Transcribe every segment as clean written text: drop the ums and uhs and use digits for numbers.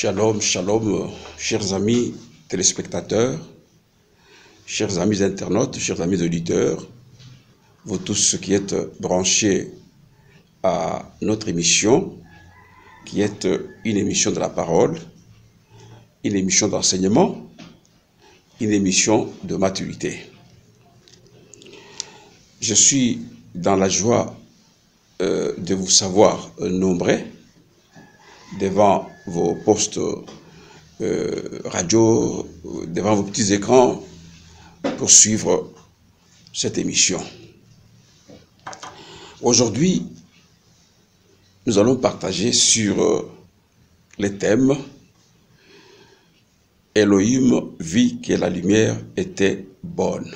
Shalom, shalom, chers amis téléspectateurs, chers amis internautes, chers amis auditeurs, vous tous qui êtes branchés à notre émission, qui est une émission de la parole, une émission d'enseignement, une émission de maturité. Je suis dans la joie de vous savoir nombreux devant vos postes radio, devant vos petits écrans pour suivre cette émission. Aujourd'hui, nous allons partager sur les thèmes Elohim vit que la lumière était bonne.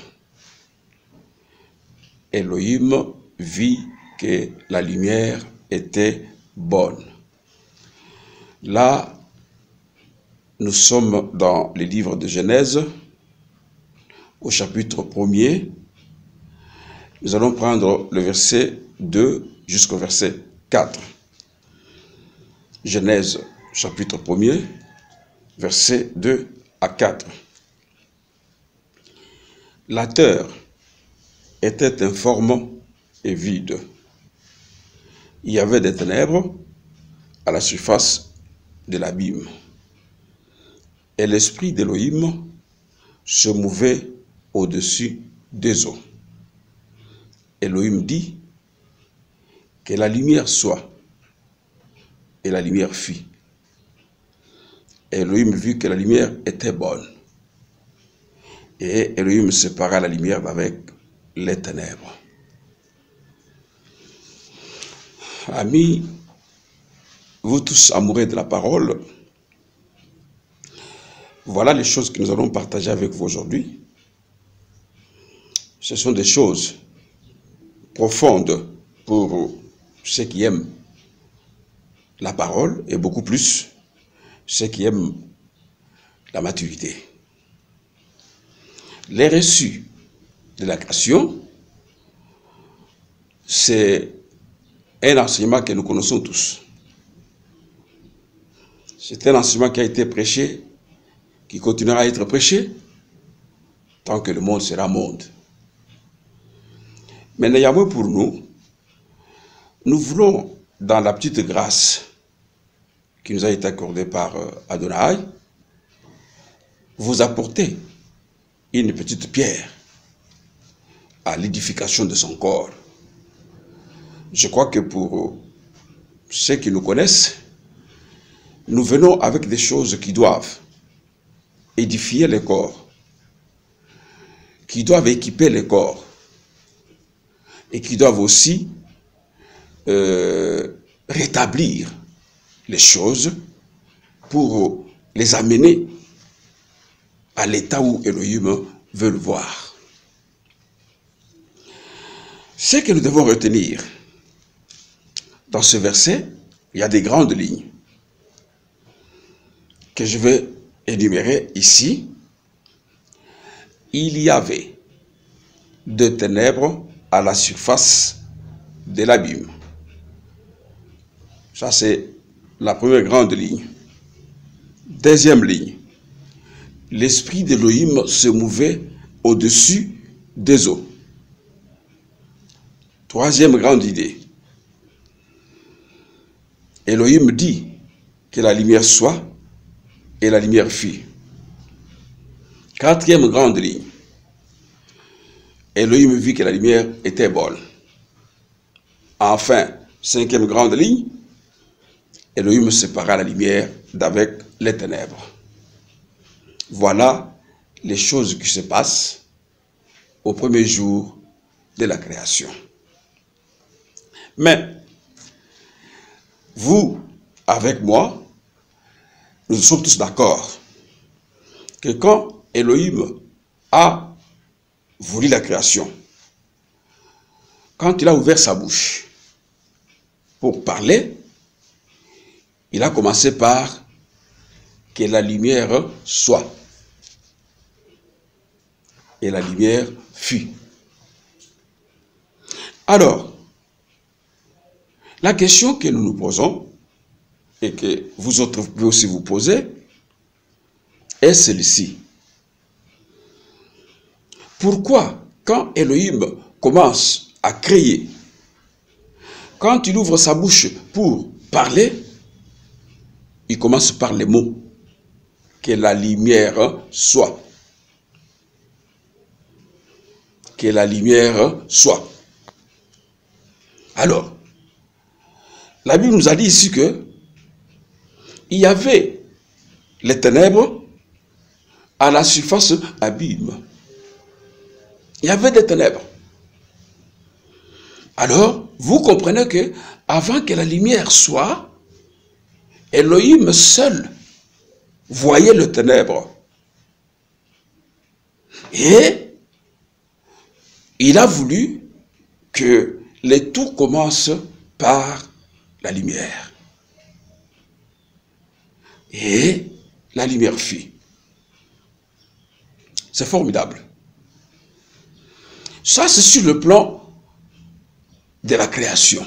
Elohim vit que la lumière était bonne. Là, nous sommes dans le livre de Genèse, au chapitre 1er. Nous allons prendre le verset 2 jusqu'au verset 4. Genèse, chapitre 1er, verset 2 à 4. La terre était informe et vide. Il y avait des ténèbres à la surface de l'abîme. Et l'esprit d'Élohim se mouvait au-dessus des eaux. Elohim dit que la lumière soit, et la lumière fut. Elohim vit que la lumière était bonne. Et Elohim sépara la lumière d'avec les ténèbres. Amis, vous tous amoureux de la parole, voilà les choses que nous allons partager avec vous aujourd'hui. Ce sont des choses profondes pour ceux qui aiment la parole et beaucoup plus ceux qui aiment la maturité. Les reçus de la création, c'est un enseignement que nous connaissons tous. C'est un enseignement qui a été prêché, qui continuera à être prêché, tant que le monde sera monde. Mais néanmoins pour nous, nous voulons, dans la petite grâce qui nous a été accordée par Adonai, vous apporter une petite pierre à l'édification de son corps. Je crois que pour ceux qui nous connaissent, nous venons avec des choses qui doivent édifier le corps, qui doivent équiper le corps et qui doivent aussi rétablir les choses pour les amener à l'état où Elohim veut le voir. Ce que nous devons retenir dans ce verset, il y a des grandes lignes que je vais énumérer ici. Il y avait de ténèbres à la surface de l'abîme. Ça, c'est la première grande ligne. Deuxième ligne. L'esprit d'Élohim se mouvait au-dessus des eaux. Troisième grande idée. Elohim dit que la lumière soit, et la lumière fut. Quatrième grande ligne. Elohim vit que la lumière était bonne. Enfin, cinquième grande ligne. Elohim sépara la lumière d'avec les ténèbres. Voilà les choses qui se passent au premier jour de la création. Mais, vous, avec moi, nous sommes tous d'accord que quand Elohim a voulu la création, quand il a ouvert sa bouche pour parler, il a commencé par que la lumière soit. Et la lumière fut. Alors, la question que nous nous posons, et que vous autres pouvez aussi vous poser est celle-ci. Pourquoi, quand Elohim commence à créer, quand il ouvre sa bouche pour parler, il commence par les mots. Que la lumière soit. Que la lumière soit. Alors, la Bible nous a dit ici que il y avait les ténèbres à la surface abîme. Il y avait des ténèbres. Alors, vous comprenez que avant que la lumière soit, Elohim seul voyait le ténèbre. Et il a voulu que les tout commencent par la lumière. Et la lumière fit. C'est formidable. Ça, c'est sur le plan de la création.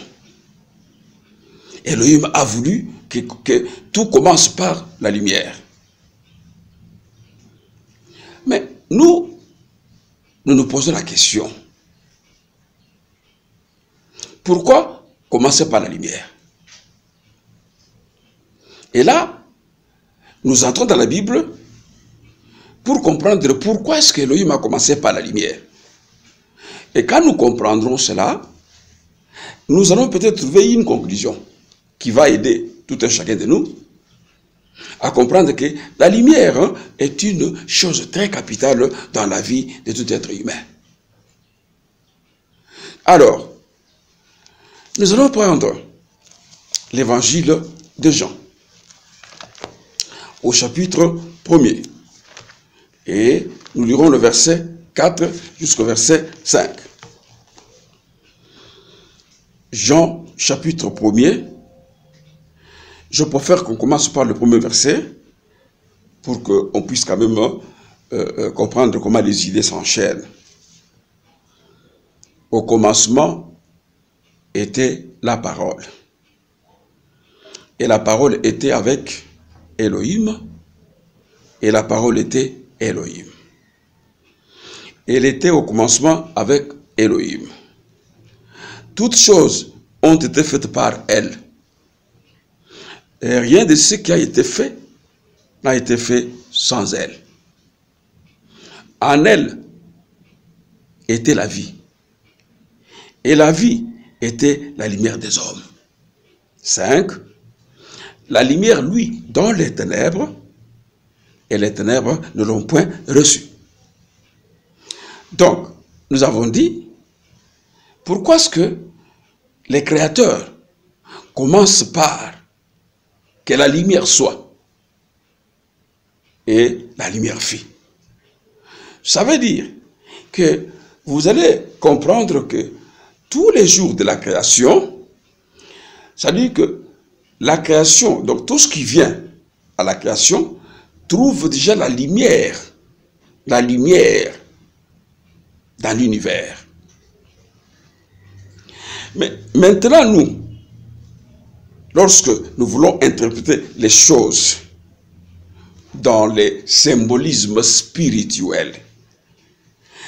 Elohim a voulu que tout commence par la lumière. Mais nous nous posons la question. Pourquoi commencer par la lumière? Et là, nous entrons dans la Bible pour comprendre pourquoi est-ce qu'Elohim a commencé par la lumière. Et quand nous comprendrons cela, nous allons peut-être trouver une conclusion qui va aider tout un chacun de nous à comprendre que la lumière est une chose très capitale dans la vie de tout être humain. Alors, nous allons prendre l'évangile de Jean au chapitre 1er et nous lirons le verset 4 jusqu'au verset 5. Jean chapitre 1er. Je préfère qu'on commence par le premier verset pour qu'on puisse quand même comprendre comment les idées s'enchaînent. Au commencement était la parole. Et la parole était avec Elohim. Et la parole était Elohim. Elle était au commencement avec Elohim. Toutes choses ont été faites par elle. Et rien de ce qui a été fait n'a été fait sans elle. En elle était la vie. Et la vie était la lumière des hommes. 5. La lumière, lui, dans les ténèbres, et les ténèbres ne l'ont point reçue. Donc, nous avons dit, pourquoi est-ce que les créateurs commencent par que la lumière soit, et la lumière fit. Ça veut dire que vous allez comprendre que tous les jours de la création, ça veut dire que la création, donc tout ce qui vient à la création, trouve déjà la lumière dans l'univers. Mais maintenant, nous, lorsque nous voulons interpréter les choses dans les symbolismes spirituels,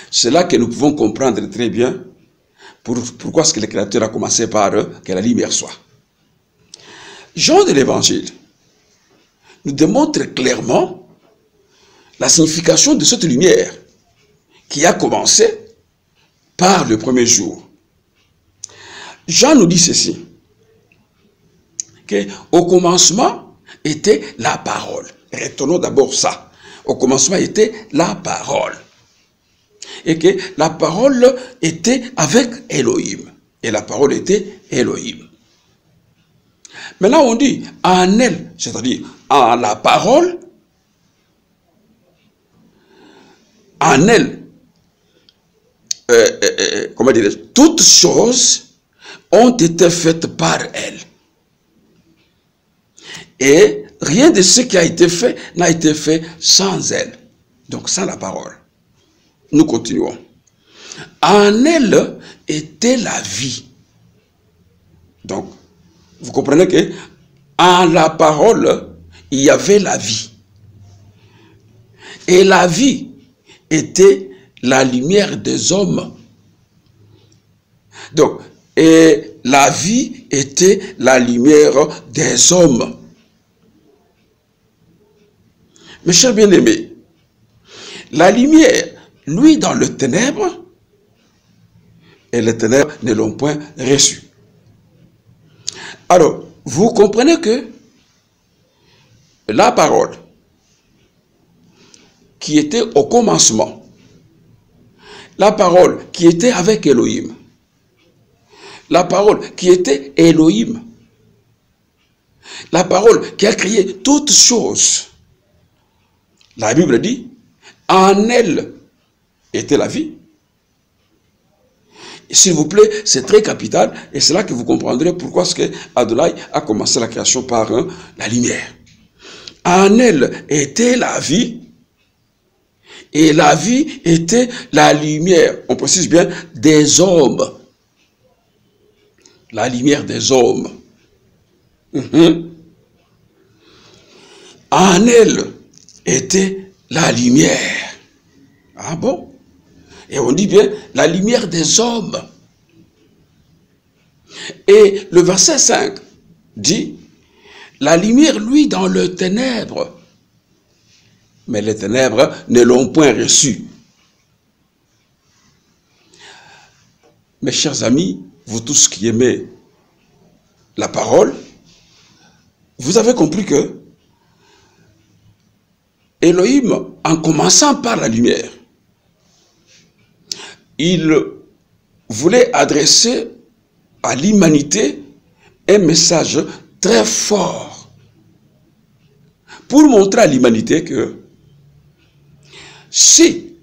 c'est là que nous pouvons comprendre très bien pourquoi est-ce que le Créateur a commencé par que la lumière soit. Jean de l'Évangile nous démontre clairement la signification de cette lumière qui a commencé par le premier jour. Jean nous dit ceci, qu'au commencement était la parole. Retenons d'abord ça. Au commencement était la parole. Et que la parole était avec Elohim. Et la parole était Elohim. Maintenant on dit en elle, c'est-à-dire en la parole, en elle, comment dirais-je, toutes choses ont été faites par elle. Et rien de ce qui a été fait n'a été fait sans elle. Donc sans la parole. Nous continuons. En elle était la vie. Donc, vous comprenez que en la parole, il y avait la vie. Et la vie était la lumière des hommes. Donc, et la vie était la lumière des hommes. Mes chers bien-aimés, la lumière, lui, dans le ténèbre, et les ténèbres ne l'ont point reçu. Alors, vous comprenez que la parole qui était au commencement, la parole qui était avec Elohim, la parole qui était Elohim, la parole qui a créé toutes choses, la Bible dit, en elle était la vie. S'il vous plaît, c'est très capital et c'est là que vous comprendrez pourquoi est-ce que Adonai a commencé la création par la lumière. En elle était la vie et la vie était la lumière, on précise bien, des hommes. La lumière des hommes. En elle était la lumière. Ah bon? Et on dit bien la lumière des hommes. Et le verset 5 dit, la lumière, lui, dans le ténèbre. Mais les ténèbres ne l'ont point reçu. Mes chers amis, vous tous qui aimez la parole, vous avez compris que Elohim, en commençant par la lumière, il voulait adresser à l'humanité un message très fort pour montrer à l'humanité que si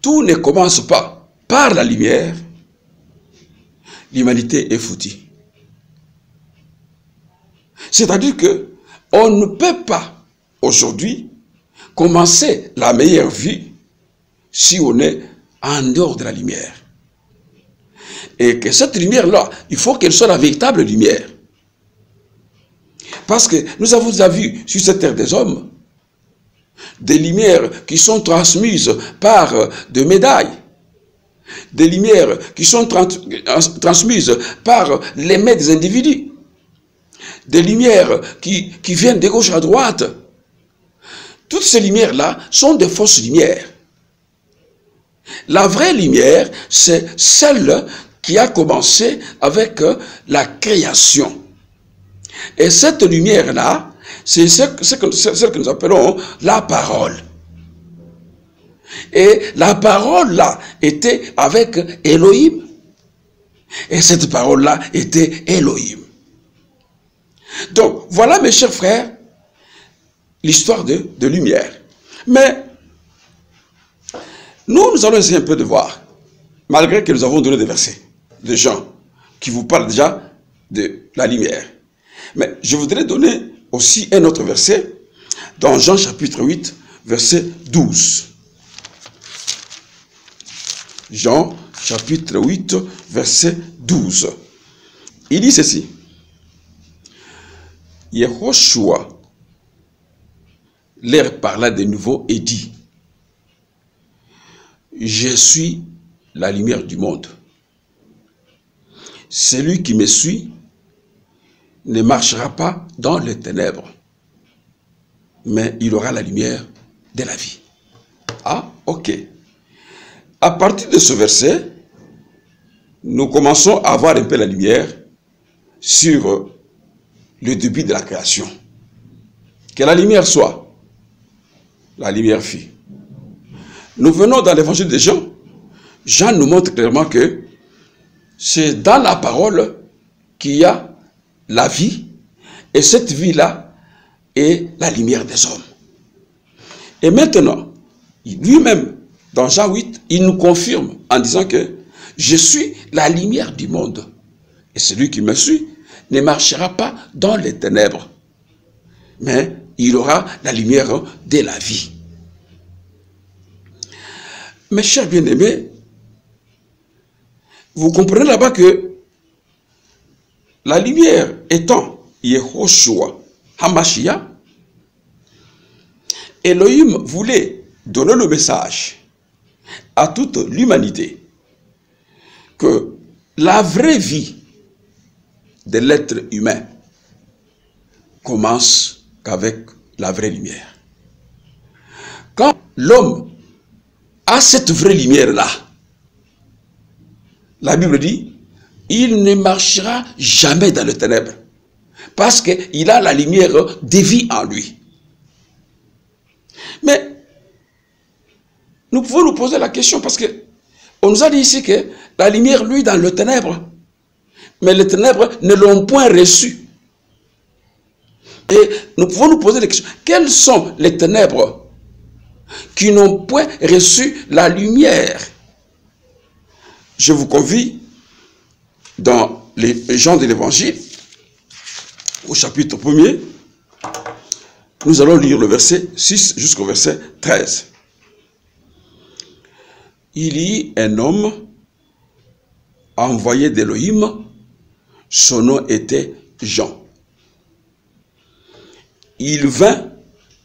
tout ne commence pas par la lumière, l'humanité est foutue. C'est-à-dire que on ne peut pas aujourd'hui commencer la meilleure vie si on est en dehors de la lumière. Et que cette lumière-là, il faut qu'elle soit la véritable lumière. Parce que nous avons déjà vu sur cette terre des hommes des lumières qui sont transmises par des médailles, des lumières qui sont transmises par les mains des individus, des lumières qui viennent de gauche à droite. Toutes ces lumières-là sont des fausses lumières. La vraie lumière, c'est celle qui a commencé avec la création. Et cette lumière-là, c'est celle que nous appelons la parole. Et la parole-là était avec Elohim. Et cette parole-là était Elohim. Donc, voilà, mes chers frères, l'histoire de lumière. Mais, nous allons essayer un peu de voir, malgré que nous avons donné des versets, de gens qui vous parlent déjà de la lumière. Mais je voudrais donner aussi un autre verset, dans Jean chapitre 8, verset 12. Jean chapitre 8, verset 12. Il dit ceci. Yehoshua leur parla de nouveau et dit, je suis la lumière du monde. Celui qui me suit ne marchera pas dans les ténèbres, mais il aura la lumière de la vie. Ah, ok. À partir de ce verset, nous commençons à voir un peu la lumière sur le début de la création. Que la lumière soit la lumière fille. Nous venons dans l'évangile de Jean. Jean nous montre clairement que c'est dans la parole qu'il y a la vie, et cette vie-là est la lumière des hommes. Et maintenant, lui-même, dans Jean 8, il nous confirme en disant que je suis la lumière du monde. Et celui qui me suit ne marchera pas dans les ténèbres, mais il aura la lumière de la vie. Mes chers bien-aimés, vous comprenez là-bas que la lumière étant Yehoshua HaMashiach, Elohim voulait donner le message à toute l'humanité que la vraie vie de l'être humain commence qu'avec la vraie lumière. Quand l'homme a cette vraie lumière-là, la Bible dit, il ne marchera jamais dans les ténèbres parce qu'il a la lumière de vie en lui. Mais nous pouvons nous poser la question parce que on nous a dit ici que la lumière, lui, dans le ténèbre, mais les ténèbres ne l'ont point reçu. Et nous pouvons nous poser la question, quelles sont les ténèbres qui n'ont point reçu la lumière? Je vous convie dans les Jean de l'Évangile, au chapitre 1er, nous allons lire le verset 6 jusqu'au verset 13. Il y eut un homme envoyé d'Élohim, son nom était Jean. Il vint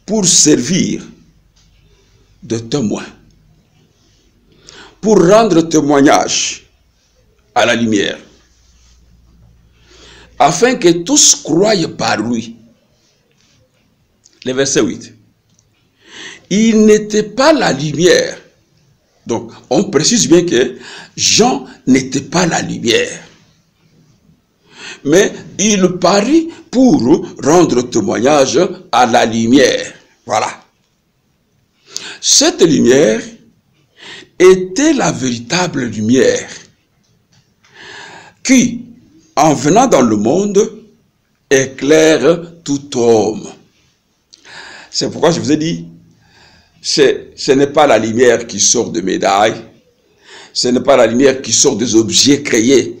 pour servir de témoin, pour rendre témoignage à la lumière, afin que tous croient par lui. Le verset 8. Il n'était pas la lumière. Donc, on précise bien que Jean n'était pas la lumière. Mais il parut pour rendre témoignage à la lumière. Voilà. Cette lumière était la véritable lumière qui, en venant dans le monde, éclaire tout homme. C'est pourquoi je vous ai dit, ce n'est pas la lumière qui sort de médailles, ce n'est pas la lumière qui sort des objets créés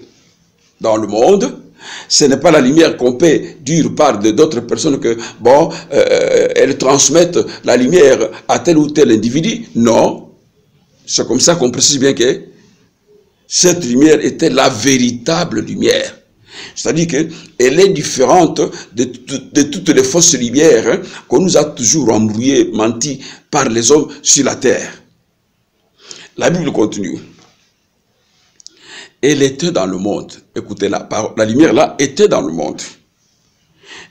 dans le monde, ce n'est pas la lumière qu'on peut dire par d'autres personnes que, bon, elles transmettent la lumière à tel ou tel individu. Non, c'est comme ça qu'on précise bien que cette lumière était la véritable lumière. C'est-à-dire qu'elle est différente de toutes les fausses lumières qu'on nous a toujours embrouillées, menti par les hommes sur la terre. La Bible continue. Elle était dans le monde. Écoutez, la lumière là était dans le monde.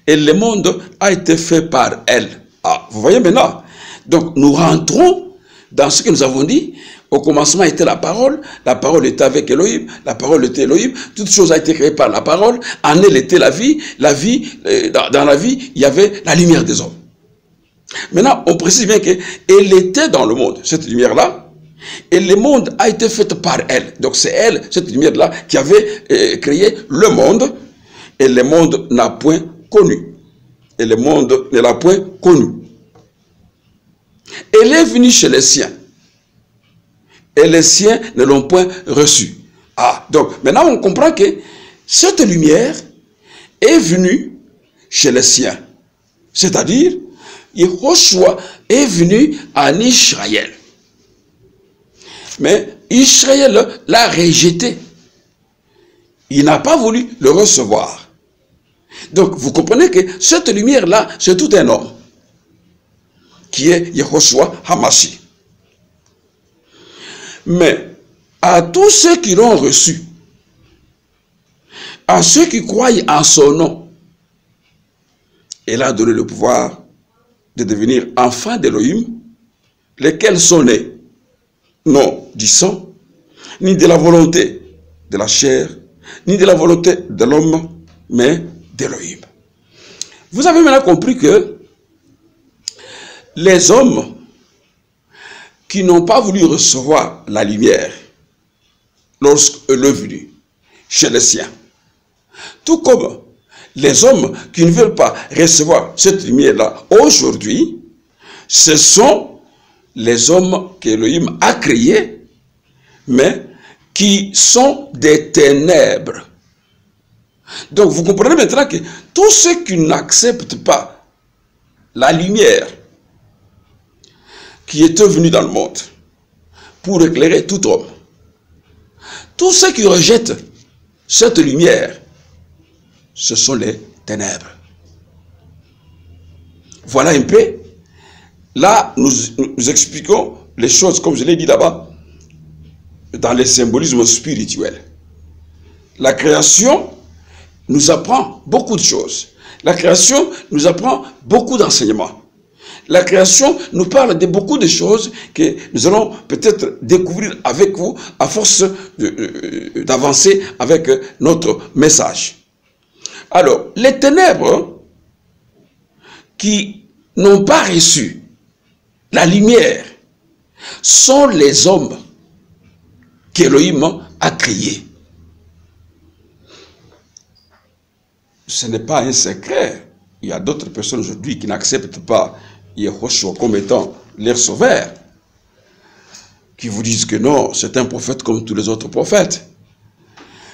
Et le monde a été fait par elle. Ah, vous voyez maintenant? Donc nous rentrons dans ce que nous avons dit. Au commencement était la parole était avec Elohim, la parole était Elohim, toute chose a été créée par la parole, en elle était la vie, dans la vie, il y avait la lumière des hommes. Maintenant, on précise bien qu'elle était dans le monde, cette lumière-là, et le monde a été fait par elle. Donc c'est elle, cette lumière-là, qui avait créé le monde, et le monde n'a point connu. Et le monde ne l'a point connu. Elle est venue chez les siens. Et les siens ne l'ont point reçu. Ah, donc maintenant on comprend que cette lumière est venue chez les siens. C'est-à-dire, Yehoshua est venu en Israël. Mais Israël l'a rejeté. Il n'a pas voulu le recevoir. Donc vous comprenez que cette lumière-là, c'est tout un homme qui est Yehoshua HaMashiach. Mais à tous ceux qui l'ont reçu, à ceux qui croient en son nom, il a donné le pouvoir de devenir enfants d'Élohim, lesquels sont nés, non du sang, ni de la volonté de la chair, ni de la volonté de l'homme, mais d'Élohim. Vous avez maintenant compris que les hommes qui n'ont pas voulu recevoir la lumière lorsqu'elle est venue chez les siens. Tout comme les hommes qui ne veulent pas recevoir cette lumière-là aujourd'hui, ce sont les hommes qu'Élohim a créés, mais qui sont des ténèbres. Donc vous comprenez maintenant que tous ceux qui n'acceptent pas la lumière qui était venu dans le monde pour éclairer tout homme. Tous ceux qui rejettent cette lumière, ce sont les ténèbres. Voilà un peu. Là, nous expliquons les choses, comme je l'ai dit là-bas, dans les symbolismes spirituels. La création nous apprend beaucoup de choses. La création nous apprend beaucoup d'enseignements. La création nous parle de beaucoup de choses que nous allons peut-être découvrir avec vous à force d'avancer avec notre message. Alors, les ténèbres qui n'ont pas reçu la lumière sont les hommes qu'Élohim a créés. Ce n'est pas un secret. Il y a d'autres personnes aujourd'hui qui n'acceptent pas Yehoshua comme étant leur sauveur, qui vous disent que non, c'est un prophète comme tous les autres prophètes.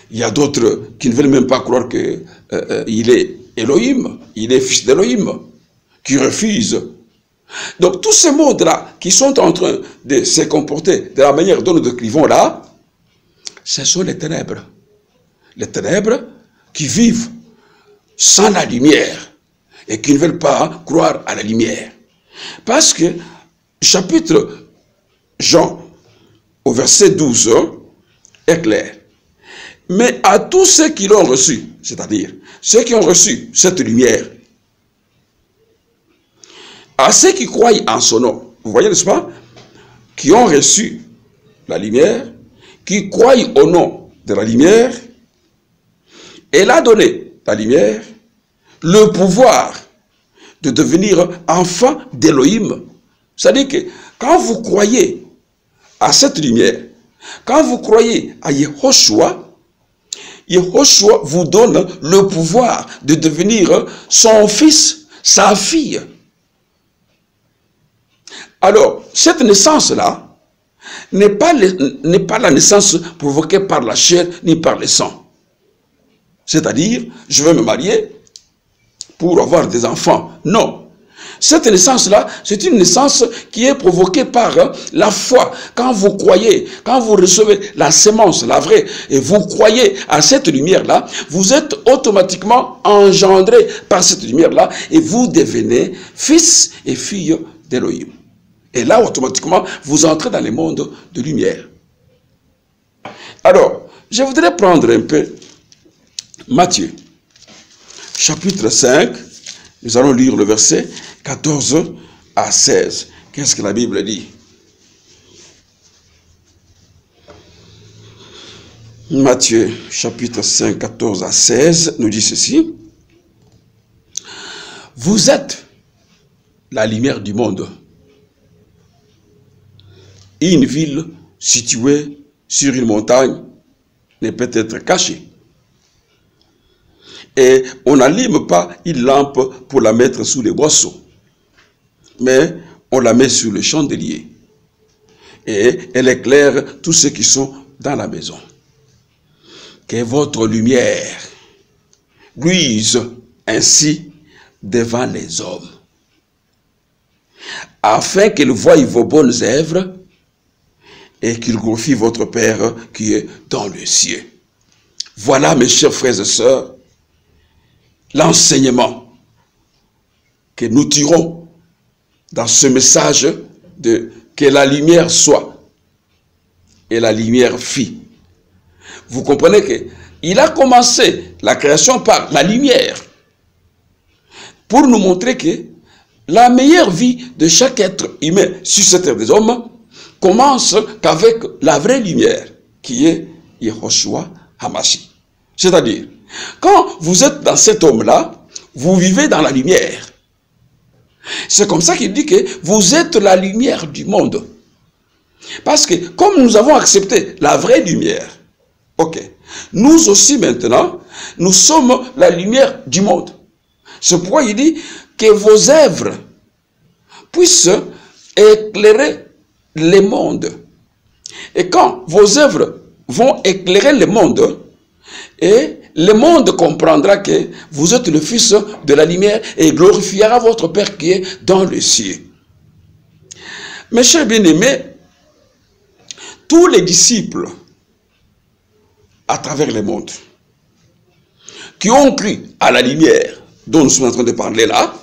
Il y a d'autres qui ne veulent même pas croire qu'il est Elohim, il est fils d'Elohim, qui refusent. Donc tous ces modes-là qui sont en train de se comporter de la manière dont nous décrivons là, ce sont les ténèbres. Les ténèbres qui vivent sans la lumière et qui ne veulent pas croire à la lumière. Parce que, chapitre Jean, au verset 12, est clair. Mais à tous ceux qui l'ont reçu, c'est-à-dire ceux qui ont reçu cette lumière, à ceux qui croient en son nom, vous voyez, n'est-ce pas, qui ont reçu la lumière, qui croient au nom de la lumière, elle a donné la lumière, le pouvoir de devenir enfant d'Élohim. C'est-à-dire que quand vous croyez à cette lumière, quand vous croyez à Yehoshua, Yehoshua vous donne le pouvoir de devenir son fils, sa fille. Alors, cette naissance-là n'est pas la naissance provoquée par la chair ni par le sang. C'est-à-dire, je vais me marier pour avoir des enfants. Non. Cette naissance-là, c'est une naissance qui est provoquée par la foi. Quand vous croyez, quand vous recevez la sémence, la vraie, et vous croyez à cette lumière-là, vous êtes automatiquement engendré par cette lumière-là et vous devenez fils et fille d'Élohim. Et là, automatiquement, vous entrez dans le monde de lumière. Alors, je voudrais prendre un peu Matthieu, chapitre 5, nous allons lire le verset 14 à 16. Qu'est-ce que la Bible dit? Matthieu, chapitre 5, 14 à 16, nous dit ceci. Vous êtes la lumière du monde. Une ville située sur une montagne ne peut être cachée. Et on n'allume pas une lampe pour la mettre sous les boisseaux, mais on la met sur le chandelier. Et elle éclaire tous ceux qui sont dans la maison. Que votre lumière luise ainsi devant les hommes, afin qu'ils voient vos bonnes œuvres et qu'ils glorifient votre Père qui est dans le ciel. Voilà, mes chers frères et sœurs, l'enseignement que nous tirons dans ce message de que la lumière soit et la lumière fit. Vous comprenez qu'il a commencé la création par la lumière pour nous montrer que la meilleure vie de chaque être humain sur cette terre des hommes commence qu'avec la vraie lumière qui est Yehoshua HaMashiach. C'est-à-dire, quand vous êtes dans cet homme-là, vous vivez dans la lumière. C'est comme ça qu'il dit que vous êtes la lumière du monde. Parce que comme nous avons accepté la vraie lumière, ok, nous aussi maintenant, nous sommes la lumière du monde. C'est pourquoi il dit que vos œuvres puissent éclairer le monde. Et quand vos œuvres vont éclairer le monde, et le monde comprendra que vous êtes le fils de la lumière et glorifiera votre Père qui est dans le ciel. Mes chers bien-aimés, tous les disciples à travers le monde qui ont cru à la lumière dont nous sommes en train de parler là,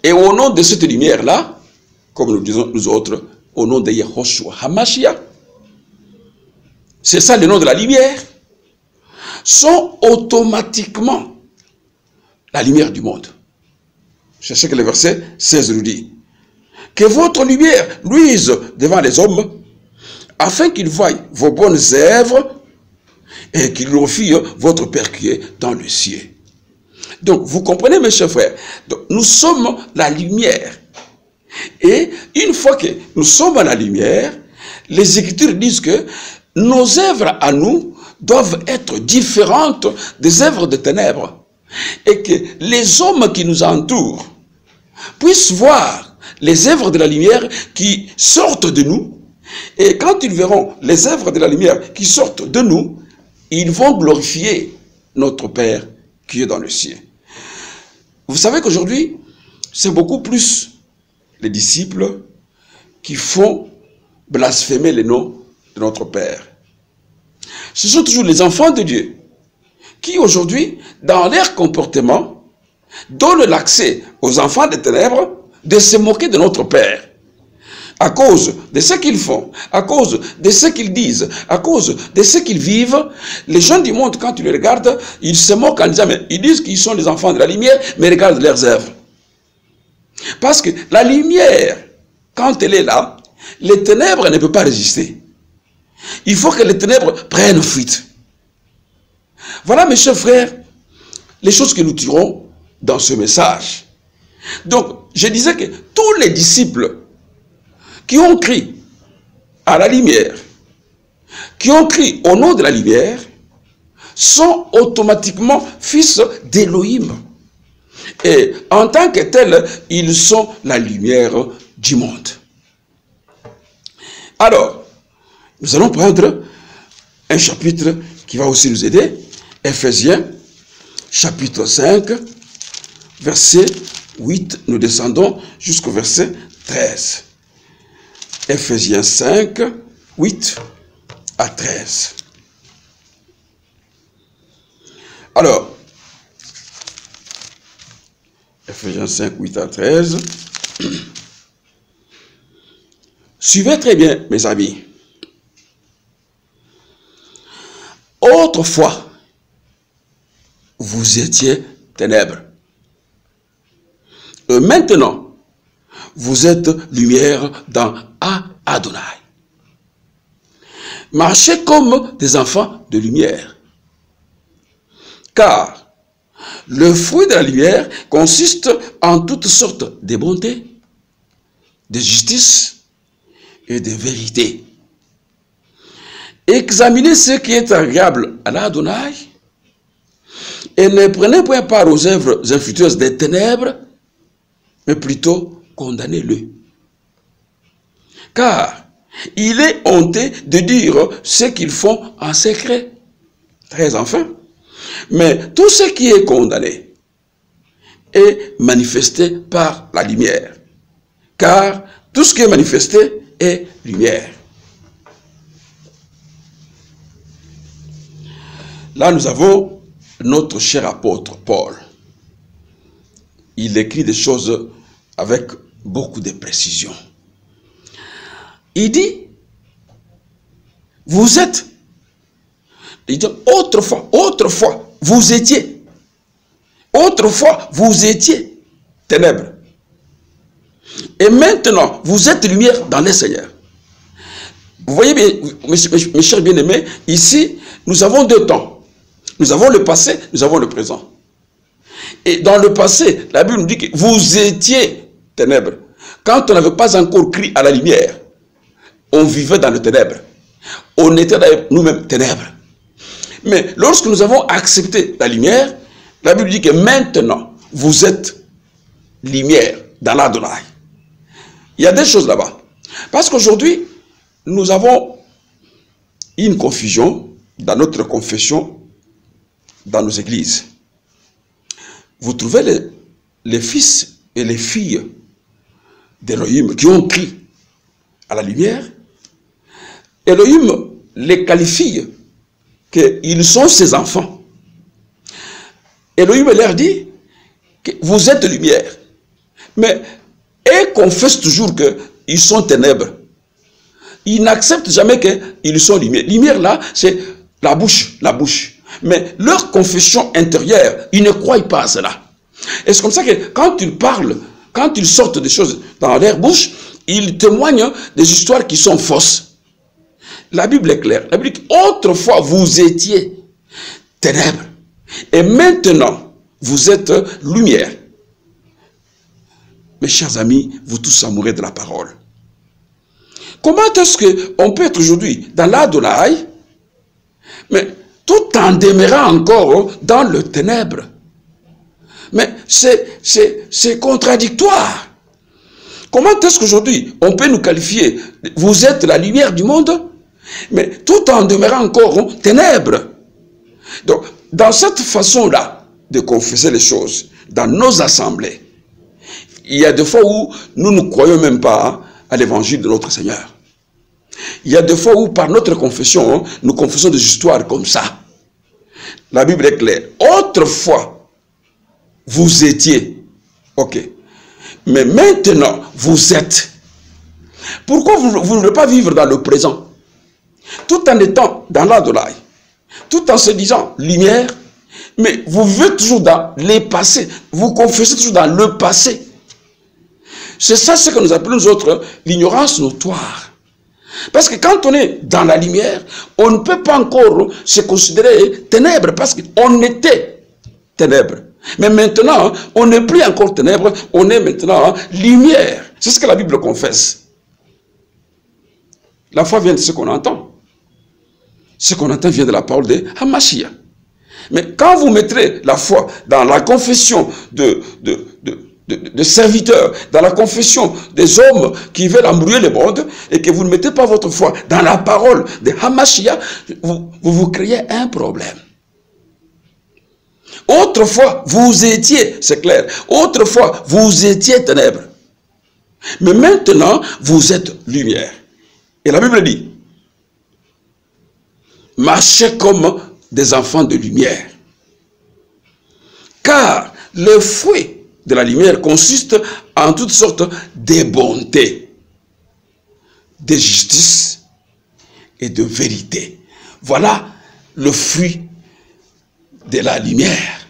et au nom de cette lumière-là, comme nous disons nous autres, au nom de Yehoshua HaMashiach, c'est ça le nom de la lumière, sont automatiquement la lumière du monde. C'est ce que le verset 16 nous dit. Que votre lumière luise devant les hommes, afin qu'ils voient vos bonnes œuvres et qu'ils glorifient votre Père qui est dans le ciel. Donc, vous comprenez, mes chers frères, donc, nous sommes la lumière. Et une fois que nous sommes à la lumière, les Écritures disent que nos œuvres à nous doivent être différentes des œuvres de ténèbres. Et que les hommes qui nous entourent puissent voir les œuvres de la lumière qui sortent de nous. Et quand ils verront les œuvres de la lumière qui sortent de nous, ils vont glorifier notre Père qui est dans le ciel. Vous savez qu'aujourd'hui, c'est beaucoup plus les disciples qui font blasphémer le nom de notre Père. Ce sont toujours les enfants de Dieu qui aujourd'hui, dans leur comportement, donnent l'accès aux enfants des ténèbres de se moquer de notre Père. À cause de ce qu'ils font, à cause de ce qu'ils disent, à cause de ce qu'ils vivent, les gens du monde, quand tu les regardes, ils se moquent en disant, mais ils disent qu'ils sont les enfants de la lumière, mais regardent leurs œuvres. Parce que la lumière, quand elle est là, les ténèbres ne peuvent pas résister. Il faut que les ténèbres prennent fuite. Voilà, mes chers frères, les choses que nous tirons dans ce message. Donc, je disais que tous les disciples qui ont crié à la lumière, qui ont crié au nom de la lumière, sont automatiquement fils d'Élohim. Et en tant que tels, ils sont la lumière du monde. Alors, nous allons prendre un chapitre qui va aussi nous aider, Ephésiens, chapitre 5, verset 8, nous descendons jusqu'au verset 13. Ephésiens 5, 8 à 13. Alors, Ephésiens 5, 8 à 13. Suivez très bien, mes amis. Autrefois, vous étiez ténèbres. Et maintenant, vous êtes lumière dans Adonai. Marchez comme des enfants de lumière. Car le fruit de la lumière consiste en toutes sortes de bonté, de justice et de vérité. Examinez ce qui est agréable à l'Adonai et ne prenez point part aux œuvres infructueuses des ténèbres, mais plutôt condamnez-le. Car il est honteux de dire ce qu'ils font en secret. Très enfin. Mais tout ce qui est condamné est manifesté par la lumière. Car tout ce qui est manifesté est lumière. Là, nous avons notre cher apôtre Paul. Il écrit des choses avec beaucoup de précision. Il dit, vous êtes, il dit, autrefois, vous étiez ténèbres. Et maintenant, vous êtes lumière dans les Seigneurs. Vous voyez bien, mes chers bien-aimés, ici, nous avons deux temps. Nous avons le passé, nous avons le présent. Et dans le passé, la Bible nous dit que vous étiez ténèbres. Quand on n'avait pas encore crié à la lumière, on vivait dans le ténèbres. On était nous-mêmes ténèbres. Mais lorsque nous avons accepté la lumière, la Bible dit que maintenant, vous êtes lumière dans l'Adonai. Il y a des choses là-bas. Parce qu'aujourd'hui, nous avons une confusion dans notre confession, dans nos églises. Vous trouvez les fils et les filles d'Élohim qui ont crié à la lumière. Élohim les qualifie qu'ils sont ses enfants. Élohim leur dit, que vous êtes lumière. Mais ils confessent toujours qu'ils sont ténèbres. Ils n'acceptent jamais qu'ils sont lumière. Lumière là, c'est la bouche, la bouche. Mais leur confession intérieure, ils ne croient pas à cela. Et c'est comme ça que quand ils parlent, quand ils sortent des choses dans leur bouche, ils témoignent des histoires qui sont fausses. La Bible est claire. La Bible dit autrefois vous étiez ténèbres. Et maintenant, vous êtes lumière. Mes chers amis, vous tous amoureux de la parole. Comment est-ce qu'on peut être aujourd'hui dans l'Adonai, mais tout en demeurant encore dans le ténèbre? Mais c'est contradictoire. Comment est-ce qu'aujourd'hui on peut nous qualifier, vous êtes la lumière du monde, mais tout en demeurant encore en ténèbres? Donc, dans cette façon-là de confesser les choses, dans nos assemblées, il y a des fois où nous ne croyons même pas à l'évangile de notre Seigneur. Il y a des fois où par notre confession, nous confessons des histoires comme ça. La Bible est claire. Autrefois, vous étiez. Ok. Mais maintenant, vous êtes. Pourquoi vous ne voulez pas vivre dans le présent? Tout en étant dans l'Adonai, tout en se disant lumière, mais vous vivez toujours dans les passés. Vous confessez toujours dans le passé. C'est ça ce que nous appelons nous autres l'ignorance notoire. Parce que quand on est dans la lumière, on ne peut pas encore se considérer ténèbres parce qu'on était ténèbres. Mais maintenant, on n'est plus encore ténèbres, on est maintenant lumière. C'est ce que la Bible confesse. La foi vient de ce qu'on entend. Ce qu'on entend vient de la parole de Hamashia. Mais quand vous mettrez la foi dans la confession de serviteurs, dans la confession des hommes qui veulent embrouiller le monde, et que vous ne mettez pas votre foi dans la parole de Hamashia, vous créez un problème. Autrefois, vous étiez, c'est clair, autrefois, vous étiez ténèbres. Mais maintenant, vous êtes lumière. Et la Bible dit, marchez comme des enfants de lumière. Car le fruit de la lumière consiste en toutes sortes de bonté, de justice et de vérité. Voilà le fruit de la lumière.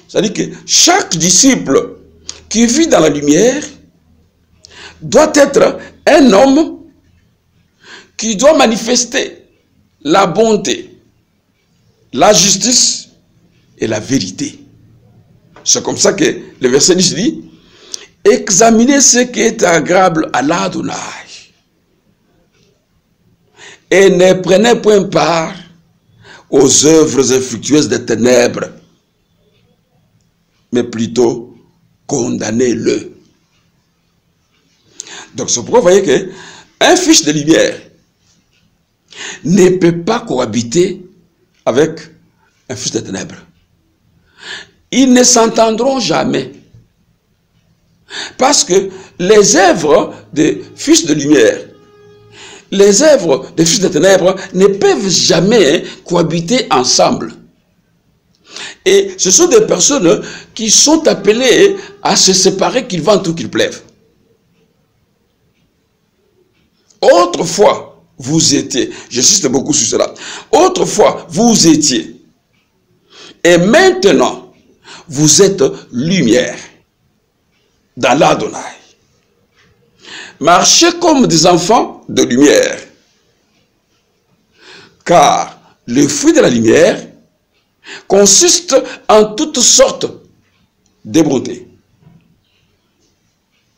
C'est-à-dire que chaque disciple qui vit dans la lumière doit être un homme qui doit manifester la bonté, la justice et la vérité. C'est comme ça que le verset 10 dit, examinez ce qui est agréable à l'Adonai et ne prenez point part aux œuvres infructueuses des ténèbres, mais plutôt condamnez-le. Donc c'est pourquoi vous voyez qu'un fils de lumière ne peut pas cohabiter avec un fils de ténèbres. Ils ne s'entendront jamais. Parce que les œuvres des fils de lumière, les œuvres des fils de ténèbres ne peuvent jamais cohabiter ensemble. Et ce sont des personnes qui sont appelées à se séparer, qu'ils vendent ou qu'ils plaivent. Autrefois, vous étiez, j'insiste beaucoup sur cela, autrefois, vous étiez, et maintenant, vous êtes lumière dans l'Adonai. Marchez comme des enfants de lumière, car le fruit de la lumière consiste en toutes sortes de bonté,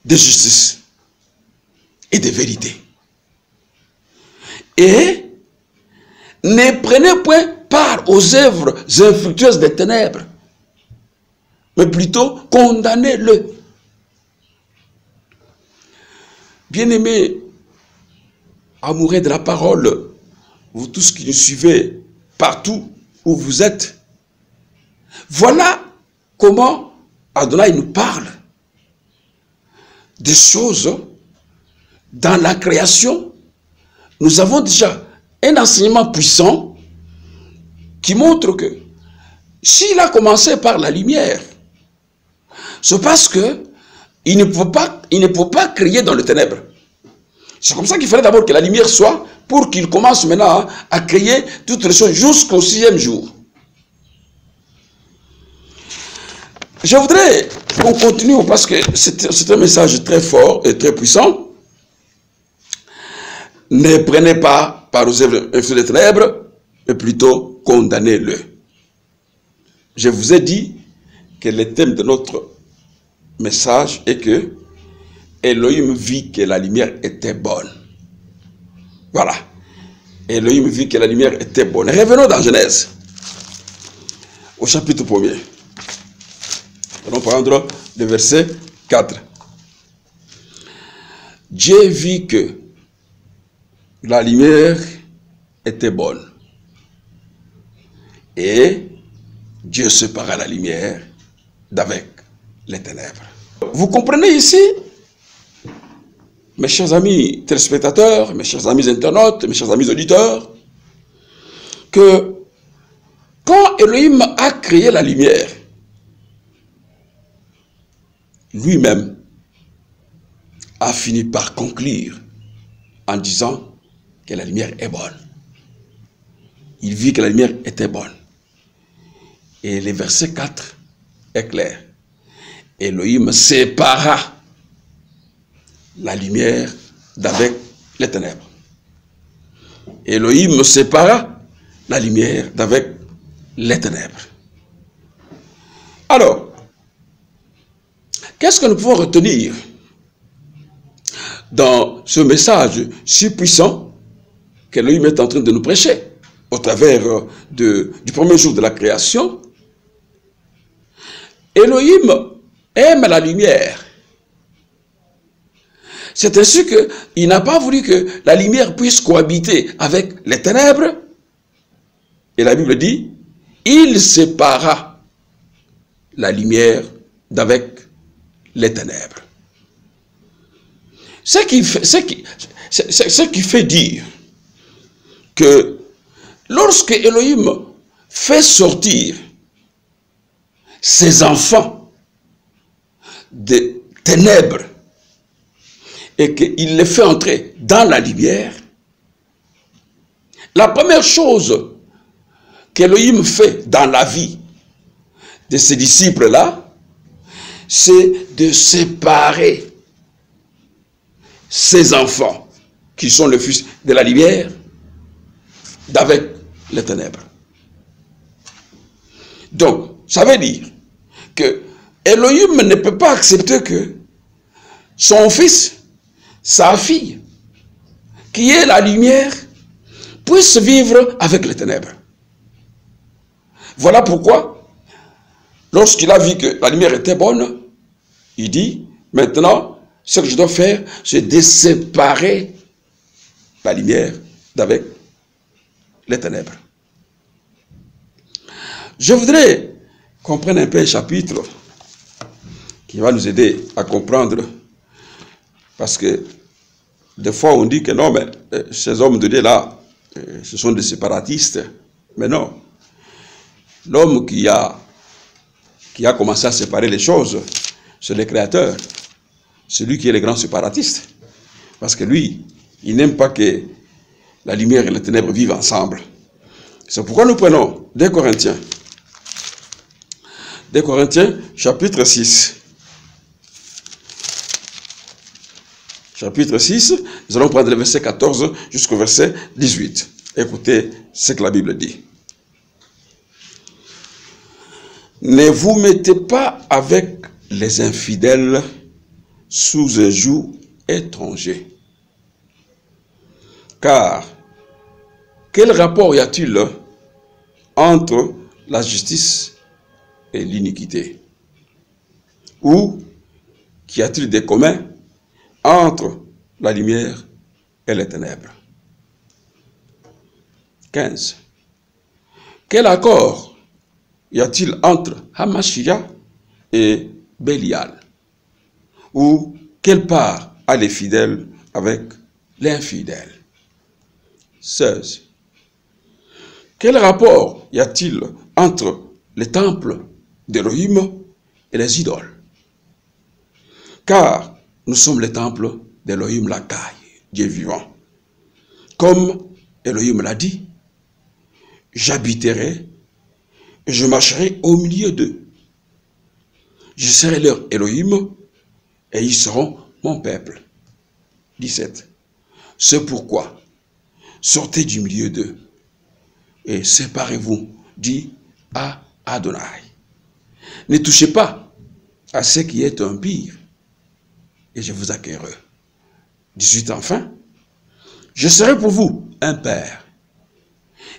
de justice et de vérité. Et ne prenez point part aux œuvres infructueuses des ténèbres, mais plutôt condamnez-le. Bien-aimés, amoureux de la parole, vous tous qui nous suivez partout où vous êtes, voilà comment Adonai nous parle des choses dans la création. Nous avons déjà un enseignement puissant qui montre que s'il a commencé par la lumière, C'est parce que il ne peut pas créer dans le ténèbre. C'est comme ça qu'il fallait d'abord que la lumière soit, pour qu'il commence maintenant à créer toutes les choses jusqu'au 6e jour. Je voudrais qu'on continue parce que c'est un message très fort et très puissant. Ne prenez pas par aux œuvres des ténèbres, mais plutôt condamnez-le. Je vous ai dit que le thème de notre message est que Elohim vit que la lumière était bonne. Voilà. Elohim vit que la lumière était bonne. Revenons dans Genèse, au chapitre 1er. Allons prendre le verset 4. Dieu vit que la lumière était bonne. Et Dieu sépara la lumière d'avec les ténèbres. Vous comprenez ici, mes chers amis téléspectateurs, mes chers amis internautes, mes chers amis auditeurs, que quand Elohim a créé la lumière, lui-même a fini par conclure en disant que la lumière est bonne. Il vit que la lumière était bonne. Et le verset 4 est clair. Elohim sépara la lumière d'avec les ténèbres. Elohim sépara la lumière d'avec les ténèbres. Alors, qu'est-ce que nous pouvons retenir dans ce message si puissant qu'Elohim est en train de nous prêcher au travers du premier jour de la création? Elohim aime la lumière. C'est ainsi qu'il n'a pas voulu que la lumière puisse cohabiter avec les ténèbres. Et la Bible dit, il sépara la lumière d'avec les ténèbres. Ce qui fait dire que lorsque Elohim fait sortir ses enfants des ténèbres et qu'il les fait entrer dans la lumière, la première chose qu'Elohim fait dans la vie de ses disciples-là, c'est de séparer ses enfants, qui sont le fils de la lumière, d'avec les ténèbres. Donc, ça veut dire que Elohim ne peut pas accepter que son fils, sa fille, qui est la lumière, puisse vivre avec les ténèbres. Voilà pourquoi, lorsqu'il a vu que la lumière était bonne, il dit, maintenant, ce que je dois faire, c'est de séparer la lumière d'avec les ténèbres. Je voudrais qu'on prenne un peu un chapitre qui va nous aider à comprendre, parce que des fois on dit que non, mais ces hommes de Dieu là, ce sont des séparatistes. Mais non, l'homme qui a commencé à séparer les choses, c'est le Créateur. C'est lui qui est le grand séparatiste. Parce que lui, il n'aime pas que la lumière et les ténèbres vivent ensemble. C'est pourquoi nous prenons 2 Corinthiens. 2 Corinthiens, chapitre 6. Chapitre 6, nous allons prendre le verset 14 jusqu'au verset 18. Écoutez ce que la Bible dit. Ne vous mettez pas avec les infidèles sous un joug étranger. Car, quel rapport y a-t-il entre la justice et l'iniquité? Ou qu'y a-t-il de commun entre la lumière et les ténèbres? 15. Quel accord y a-t-il entre Hamashia et Bélial? Ou quelle part a les fidèles avec l'infidèle? 16. Quel rapport y a-t-il entre les temples d'Elohim et les idoles? Car nous sommes les temples d'Elohim Lakai, Dieu vivant. Comme Elohim l'a dit, j'habiterai et je marcherai au milieu d'eux. Je serai leur Elohim et ils seront mon peuple. 17. C'est pourquoi, sortez du milieu d'eux et séparez-vous, dit à Adonai. Ne touchez pas à ce qui est impur et je vous accueillerai. 18. Enfin, je serai pour vous un père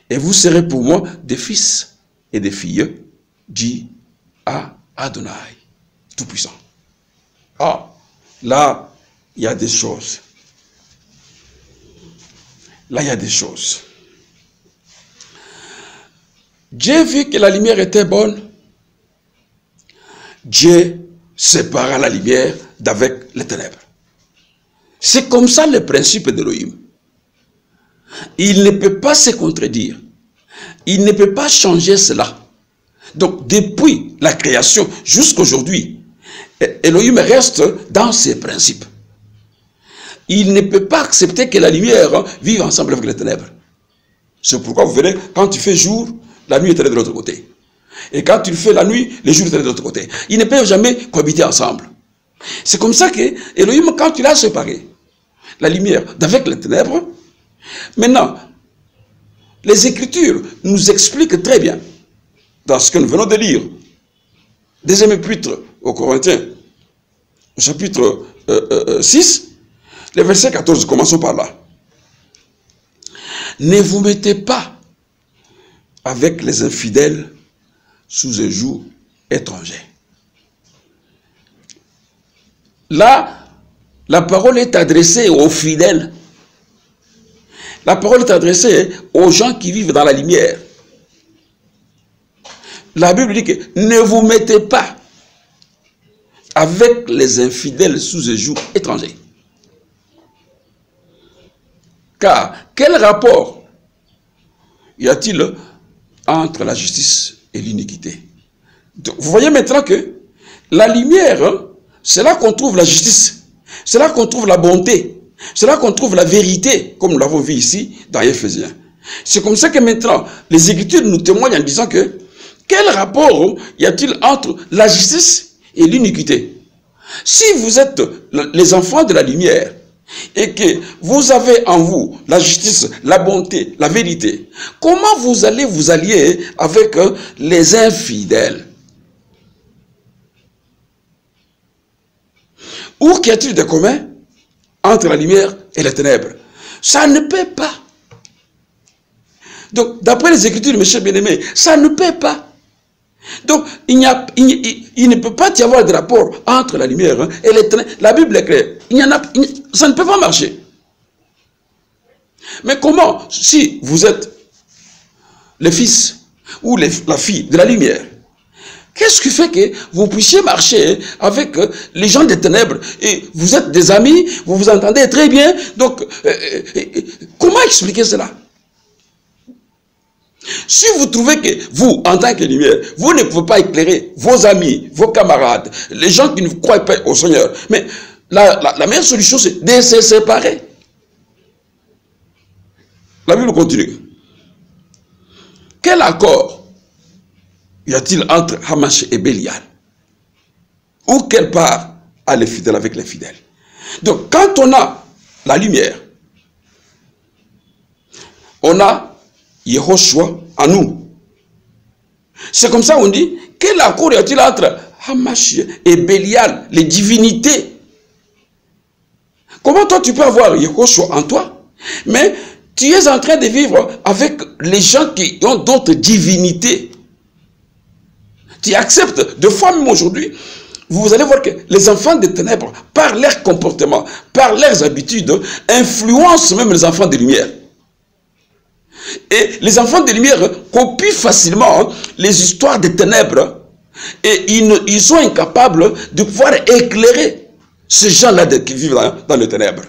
et vous serez pour moi des fils et des filles, dit à Adonai, Tout-Puissant. Ah, là, il y a des choses. Là, il y a des choses. Dieu vit que la lumière était bonne. Dieu sépara la lumière d'avec les ténèbres. C'est comme ça le principe d'Elohim. Il ne peut pas se contredire. Il ne peut pas changer cela. Donc, depuis la création jusqu'à aujourd'hui, Elohim reste dans ses principes. Il ne peut pas accepter que la lumière vive ensemble avec les ténèbres. C'est pourquoi vous verrez, quand tu fais jour, la nuit est de l'autre côté. Et quand tu fais la nuit, le jour est de l'autre côté. Ils ne peuvent jamais cohabiter ensemble. C'est comme ça que Elohim, quand il a séparé la lumière d'avec les ténèbres, maintenant, les Écritures nous expliquent très bien, dans ce que nous venons de lire, deuxième épître aux Corinthiens, chapitre 6, le verset 14, commençons par là. Ne vous mettez pas avec les infidèles sous un joug étranger. Là, la parole est adressée aux fidèles. La parole est adressée aux gens qui vivent dans la lumière. La Bible dit que ne vous mettez pas avec les infidèles sous un joug étranger. Car quel rapport y a-t-il entre la justice et l'iniquité? Vous voyez maintenant que la lumière, c'est là qu'on trouve la justice, c'est là qu'on trouve la bonté, c'est là qu'on trouve la vérité, comme nous l'avons vu ici dans Éphésiens. C'est comme ça que maintenant, les Écritures nous témoignent en disant que quel rapport y a-t-il entre la justice et l'iniquité? Si vous êtes les enfants de la lumière, et que vous avez en vous la justice, la bonté, la vérité, comment vous allez vous allier avec les infidèles? Où qu'y a-t-il de commun entre la lumière et les ténèbres? Ça ne peut pas. Donc, d'après les Écritures, mes chers bien-aimés, ça ne peut pas. Donc, il ne peut pas y avoir de rapport entre la lumière et les ténèbres. La Bible est claire. Ça ne peut pas marcher. Mais comment, si vous êtes le fils ou la fille de la lumière, qu'est-ce qui fait que vous puissiez marcher avec les gens des ténèbres et vous êtes des amis, vous vous entendez très bien, donc comment expliquer cela? Si vous trouvez que vous, en tant que lumière, vous ne pouvez pas éclairer vos amis, vos camarades, les gens qui ne croient pas au Seigneur, mais la meilleure solution, c'est de se séparer. La Bible continue. Quel accord y a-t-il entre Hamas et Bélial? Ou quelle part a les fidèles avec les fidèles? Donc, quand on a la lumière, on a Yehoshua en nous. C'est comme ça qu'on dit, quel accord y a-t-il entre Hamas et Bélial, les divinités? Comment toi tu peux avoir Yehoshua en toi, mais tu es en train de vivre avec les gens qui ont d'autres divinités? Tu acceptes, de fois même aujourd'hui, vous allez voir que les enfants des ténèbres, par leur comportement, par leurs habitudes, influencent même les enfants de lumière. Et les enfants de lumière copient facilement les histoires des ténèbres et ils sont incapables de pouvoir éclairer ces gens-là qui vivent dans les ténèbres.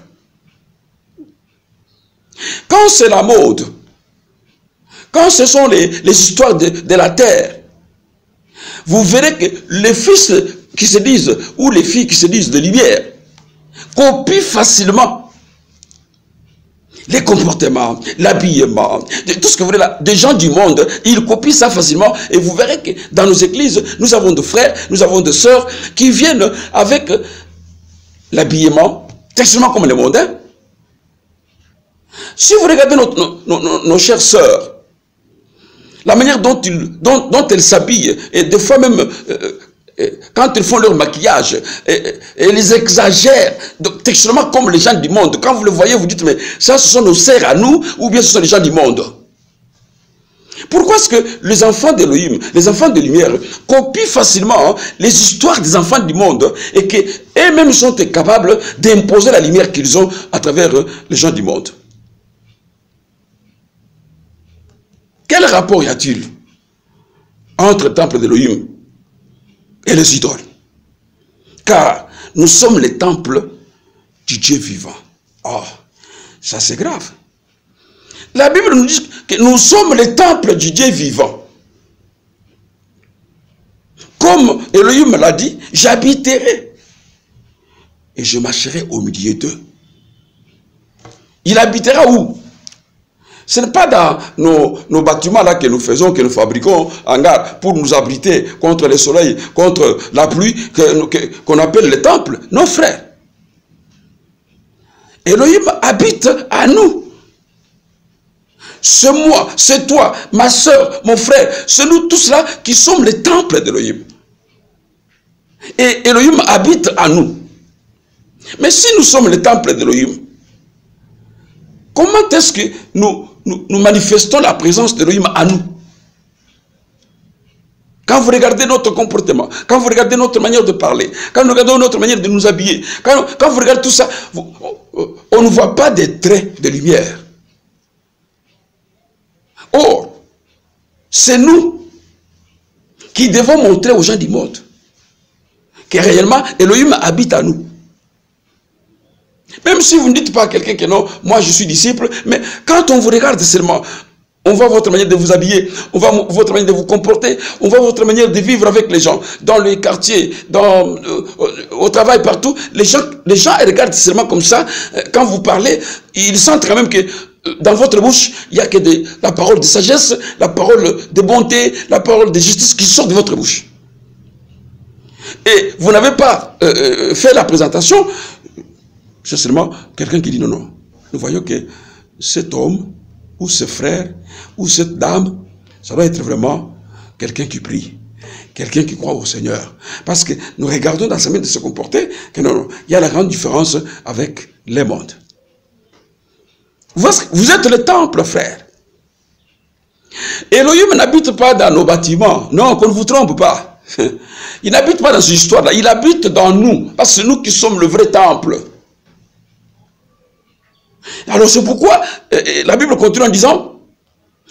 Quand c'est la mode, quand ce sont les histoires de la terre, vous verrez que les fils qui se disent, ou les filles qui se disent de lumière, copient facilement les comportements, l'habillement, tout ce que vous voulez là, des gens du monde, ils copient ça facilement et vous verrez que dans nos églises, nous avons des frères, nous avons des sœurs qui viennent avec l'habillement, exactement comme les mondains. Si vous regardez nos chères sœurs, la manière dont elles s'habillent, et des fois même, quand ils font leur maquillage, et les exagèrent, textuellement comme les gens du monde. Quand vous le voyez, vous dites, mais ça, ce sont nos sœurs à nous, ou bien ce sont les gens du monde. Pourquoi est-ce que les enfants d'Élohim, les enfants de lumière, copient facilement les histoires des enfants du monde, et qu'eux-mêmes sont capables d'imposer la lumière qu'ils ont à travers les gens du monde? Quel rapport y a-t-il entre le temple d'Élohim et les idoles? Car nous sommes les temples du Dieu vivant. Oh, ça c'est grave. La Bible nous dit que nous sommes les temples du Dieu vivant. Comme Élohim l'a dit, j'habiterai et je marcherai au milieu d'eux. Il habitera où? Ce n'est pas dans nos bâtiments là que nous faisons, que nous fabriquons en garde pour nous abriter contre le soleil, contre la pluie, qu'on appelle les temples. Non, frère. Elohim habite à nous. C'est moi, c'est toi, ma soeur, mon frère. C'est nous tous là qui sommes les temples d'Elohim. Et Elohim habite à nous. Mais si nous sommes les temples d'Elohim, comment est-ce que nous manifestons la présence d'Elohim à nous? Quand vous regardez notre comportement, quand vous regardez notre manière de parler, quand vous regardez notre manière de nous habiller, quand vous regardez tout ça, on ne voit pas des traits de lumière. Or, c'est nous qui devons montrer aux gens du monde que réellement Elohim habite à nous. Même si vous ne dites pas à quelqu'un que non, moi je suis disciple, mais quand on vous regarde seulement, on voit votre manière de vous habiller, on voit votre manière de vous comporter, on voit votre manière de vivre avec les gens, dans les quartiers, au travail, partout. Les gens regardent seulement comme ça. Quand vous parlez, ils sentent quand même que dans votre bouche, il n'y a que la parole de sagesse, la parole de bonté, la parole de justice qui sort de votre bouche. Et vous n'avez pas fait la présentation. C'est seulement quelqu'un qui dit non, non. Nous voyons que cet homme, ou ce frère, ou cette dame, ça doit être vraiment quelqu'un qui prie, quelqu'un qui croit au Seigneur. Parce que nous regardons dans sa manière de se comporter, que non, non, il y a la grande différence avec les mondes. Vous êtes le temple, frère. Elohim n'habite pas dans nos bâtiments. Non, qu'on ne vous trompe pas. Il n'habite pas dans cette histoire-là. Il habite dans nous. Parce que c'est nous qui sommes le vrai temple. Alors c'est pourquoi la Bible continue en disant,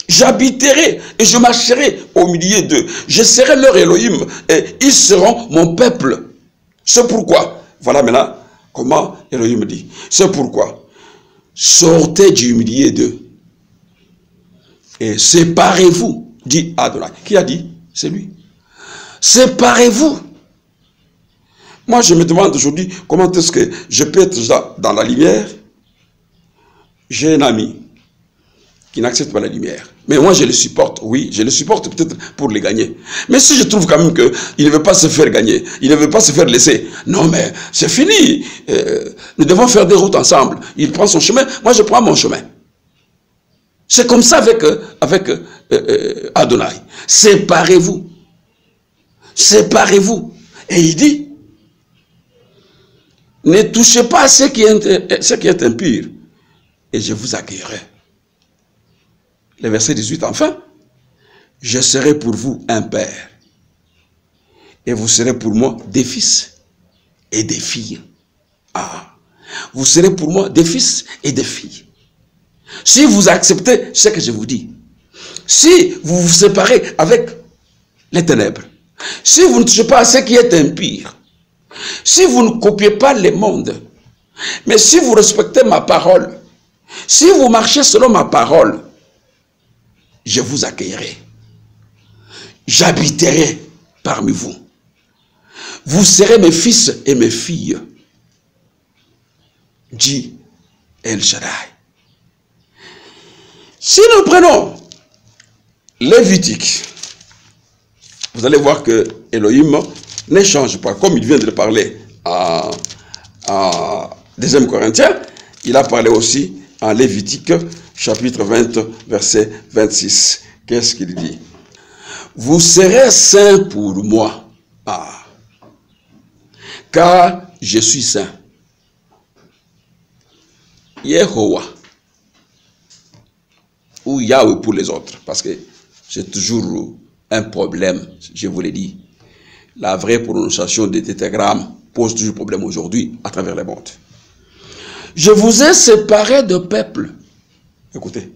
j'habiterai et je marcherai au milieu d'eux. Je serai leur Elohim et ils seront mon peuple. C'est pourquoi, voilà maintenant comment Elohim dit. C'est pourquoi, sortez du milieu d'eux et séparez-vous, dit Adonai. Qui a dit? C'est lui. Séparez-vous. Moi je me demande aujourd'hui comment est-ce que je peux être dans la lumière. J'ai un ami qui n'accepte pas la lumière. Mais moi, je le supporte. Oui, je le supporte peut-être pour le gagner. Mais si je trouve quand même qu'il ne veut pas se faire gagner, il ne veut pas se faire laisser, non mais c'est fini. Nous devons faire des routes ensemble. Il prend son chemin, moi je prends mon chemin. C'est comme ça avec Adonai. Séparez-vous. Séparez-vous. Et il dit, ne touchez pas à ce qui est impur. Et je vous accueillerai. Le verset 18, enfin, je serai pour vous un père, et vous serez pour moi des fils et des filles. Ah, vous serez pour moi des fils et des filles. Si vous acceptez ce que je vous dis, si vous vous séparez avec les ténèbres, si vous ne touchez pas à ce qui est impur, si vous ne copiez pas le monde, mais si vous respectez ma parole, si vous marchez selon ma parole, je vous accueillerai. J'habiterai parmi vous. vous serez mes fils et mes filles, dit El Shaddai. Si nous prenons Lévitique, vous allez voir que Elohim ne change pas. Comme il vient de le parler en 2 Corinthiens, il a parlé aussi en Lévitique, chapitre 20, verset 26. Qu'est-ce qu'il dit? Vous serez saints pour moi, car je suis saint. Yehovah, ou Yahweh pour les autres, parce que c'est toujours un problème, je vous l'ai dit. La vraie prononciation des tétragrammes pose toujours problème aujourd'hui à travers le monde. Je vous ai séparés de peuple. Écoutez.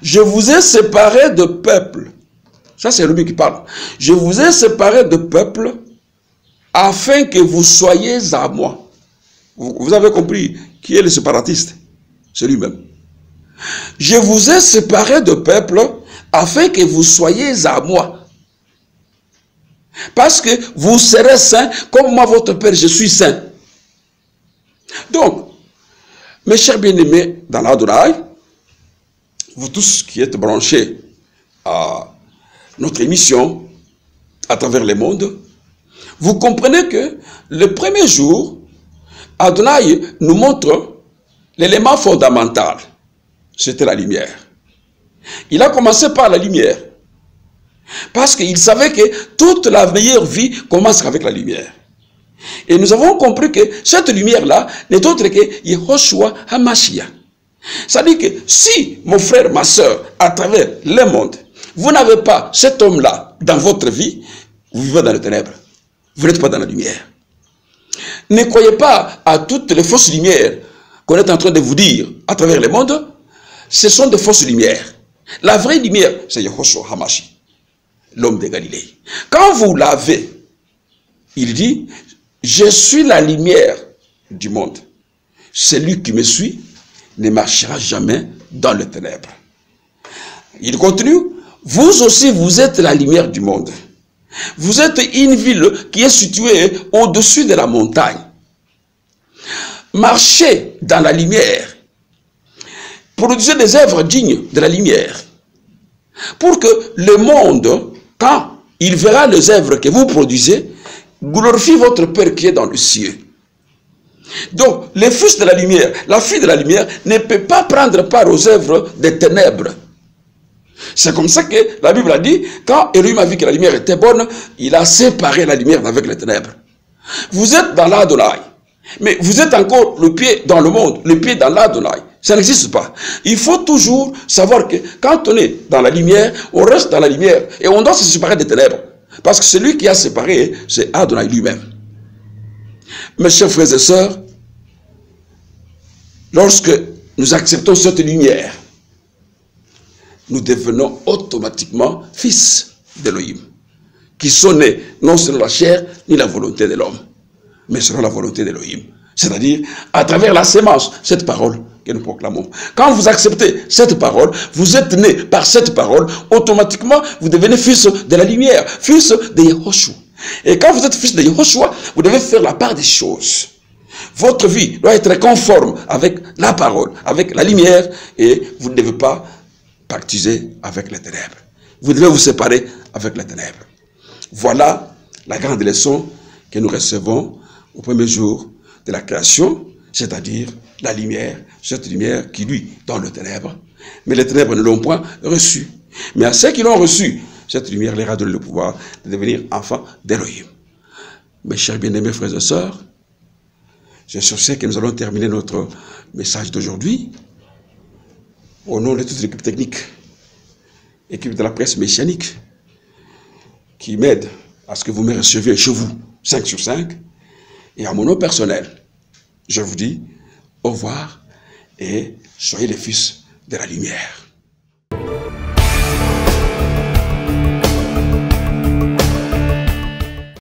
Je vous ai séparés de peuple. Ça, c'est lui qui parle. Je vous ai séparés de peuple afin que vous soyez à moi. Vous avez compris qui est le séparatiste? C'est lui-même. Je vous ai séparés de peuple afin que vous soyez à moi. Parce que vous serez saints comme moi, votre Père, je suis saint. Donc, mes chers bien-aimés dans l'Adonai, vous tous qui êtes branchés à notre émission à travers le monde, vous comprenez que le premier jour, Adonai nous montre l'élément fondamental. C'était la lumière. Il a commencé par la lumière. Parce qu'il savait que toute la meilleure vie commence avec la lumière. Et nous avons compris que cette lumière-là n'est autre que Yehoshua HaMashiach. C'est-à-dire que si, mon frère, ma soeur, à travers le monde, vous n'avez pas cet homme-là dans votre vie, vous vivez dans les ténèbres. Vous n'êtes pas dans la lumière. Ne croyez pas à toutes les fausses lumières qu'on est en train de vous dire à travers le monde. Ce sont des fausses lumières. La vraie lumière, c'est Yehoshua HaMashiach, l'homme de Galilée. Quand vous l'avez, il dit, je suis la lumière du monde. Celui qui me suit ne marchera jamais dans les ténèbres. Il continue, vous aussi vous êtes la lumière du monde. Vous êtes une ville qui est située au-dessus de la montagne. Marchez dans la lumière. Produisez des œuvres dignes de la lumière. Pour que le monde, quand il verra les œuvres que vous produisez, glorifie votre Père qui est dans le ciel. Donc, le fils de la lumière, la fille de la lumière, ne peut pas prendre part aux œuvres des ténèbres. C'est comme ça que la Bible a dit, quand Elohim a vu que la lumière était bonne, il a séparé la lumière avec les ténèbres. Vous êtes dans l'Adonai, mais vous êtes encore le pied dans le monde, le pied dans l'Adonai. Ça n'existe pas. Il faut toujours savoir que quand on est dans la lumière, on reste dans la lumière et on doit se séparer des ténèbres. Parce que celui qui a séparé, c'est Adonai lui-même. Mes chers frères et sœurs, lorsque nous acceptons cette lumière, nous devenons automatiquement fils d'Elohim, qui sont nés non selon la chair ni la volonté de l'homme, mais selon la volonté d'Elohim. C'est-à-dire à travers la sémence, cette parole que nous proclamons. Quand vous acceptez cette parole, vous êtes nés par cette parole, automatiquement vous devenez fils de la lumière, fils de Yehoshua. Et quand vous êtes fils de Yehoshua, vous devez faire la part des choses. Votre vie doit être conforme avec la parole, avec la lumière, et vous ne devez pas pactiser avec les ténèbres. Vous devez vous séparer avec les ténèbres. Voilà la grande leçon que nous recevons au premier jour de la création, c'est-à-dire la lumière, cette lumière qui lui dans les ténèbres. Mais les ténèbres ne l'ont point reçue. Mais à ceux qui l'ont reçue, cette lumière leur a donné le pouvoir de devenir enfants d'Elohim. Mes chers bien-aimés frères et sœurs, c'est sur ce que nous allons terminer notre message d'aujourd'hui. Au nom de toute l'équipe technique, équipe de la presse messianique, qui m'aide à ce que vous me receviez chez vous, 5 sur 5, et à mon nom personnel, je vous dis au revoir et soyez les fils de la lumière.